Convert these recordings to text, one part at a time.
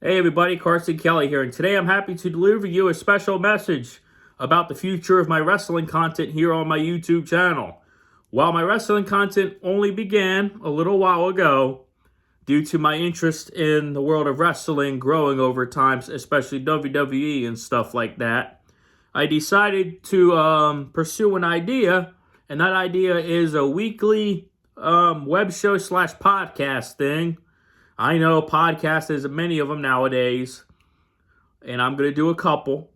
Hey everybody, Carson Kelly here, and today I'm happy to deliver you a special message about the future of my wrestling content here on my YouTube channel. While my wrestling content only began a little while ago, due to my interest in the world of wrestling growing over time, especially WWE and stuff like that, I decided to pursue an idea, and that idea is a weekly web show slash podcast thing. I know podcasts, there's many of them nowadays, and I'm going to do a couple.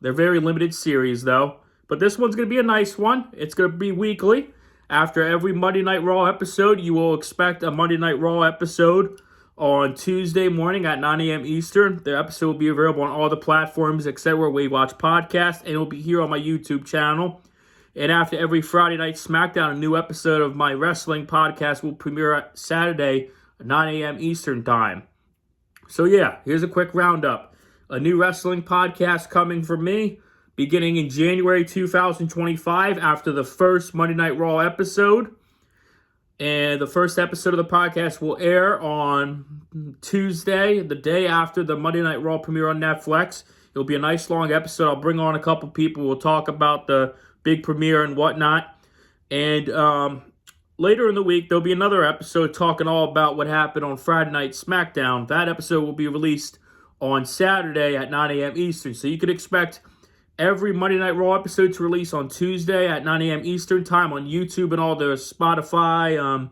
They're very limited series, though. But this one's going to be a nice one. It's going to be weekly. After every Monday Night Raw episode, you will expect a Monday Night Raw episode on Tuesday morning at 9 a.m. Eastern. The episode will be available on all the platforms except where we watch podcasts, and it will be here on my YouTube channel. And after every Friday Night SmackDown, a new episode of my wrestling podcast will premiere at Saturday, 9 a.m. Eastern Time. So yeah, here's a quick roundup. A new wrestling podcast coming from me beginning in January 2025 after the first Monday Night Raw episode. And the first episode of the podcast will air on Tuesday, the day after the Monday Night Raw premiere on Netflix. It'll be a nice long episode. I'll bring on a couple people. We'll talk about the big premiere and whatnot. And later in the week, there'll be another episode talking all about what happened on Friday Night SmackDown. That episode will be released on Saturday at 9 a.m. Eastern. So you can expect every Monday Night Raw episode to release on Tuesday at 9 a.m. Eastern Time on YouTube and all the Spotify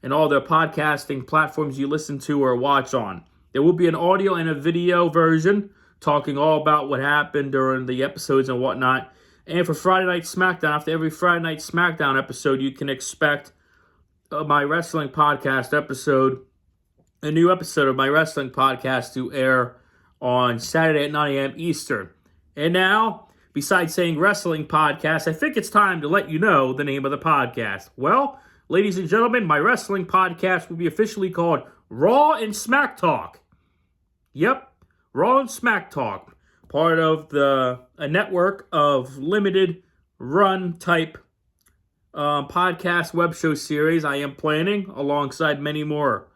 and all the podcasting platforms you listen to or watch on. There will be an audio and a video version talking all about what happened during the episodes and whatnot. And for Friday Night SmackDown, after every Friday Night SmackDown episode, you can expect my wrestling podcast episode, a new episode of my wrestling podcast to air on Saturday at 9 a.m. Eastern. And now, besides saying wrestling podcast, I think it's time to let you know the name of the podcast. Well, ladies and gentlemen, my wrestling podcast will be officially called Raw and Smack Talk. Yep, Raw and Smack Talk. Part of a network of limited run type podcast web show series I am planning alongside many more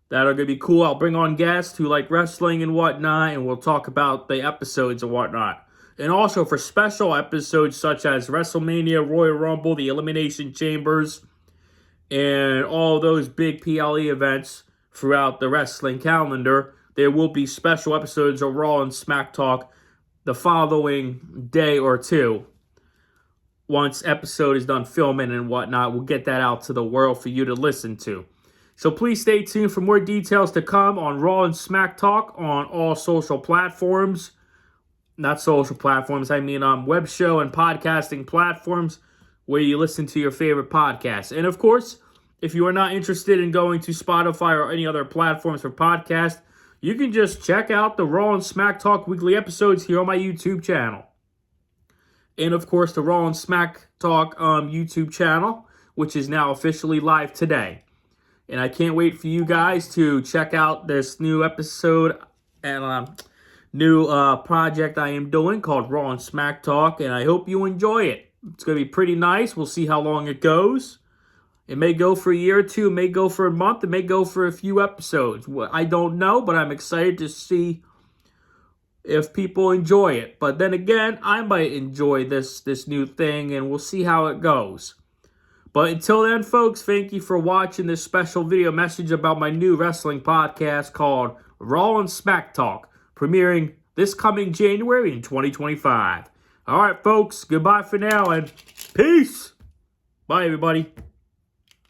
that are going to be cool. I'll bring on guests who like wrestling and whatnot, and we'll talk about the episodes and whatnot. And also for special episodes such as WrestleMania, Royal Rumble, the Elimination Chambers, and all those big PLE events throughout the wrestling calendar, there will be special episodes of Raw and Smack Talk the following day or two. Once episode is done filming and whatnot, we'll get that out to the world for you to listen to. So please stay tuned for more details to come on Raw and Smack Talk on all social platforms. Not social platforms, I mean web show and podcasting platforms where you listen to your favorite podcasts. And of course, if you are not interested in going to Spotify or any other platforms for podcasts, you can just check out the Raw and Smack Talk weekly episodes here on my YouTube channel. And of course, the Raw and Smack Talk YouTube channel, which is now officially live today. And I can't wait for you guys to check out this new episode and new project I am doing called Raw and Smack Talk. And I hope you enjoy it. It's going to be pretty nice. We'll see how long it goes. It may go for a year or two. It may go for a month. It may go for a few episodes. I don't know, but I'm excited to see if people enjoy it. But then again, I might enjoy this new thing, and we'll see how it goes. But until then, folks, thank you for watching this special video message about my new wrestling podcast called Raw and Smack Talk, premiering this coming January in 2025. All right, folks, goodbye for now, and peace. Bye, everybody.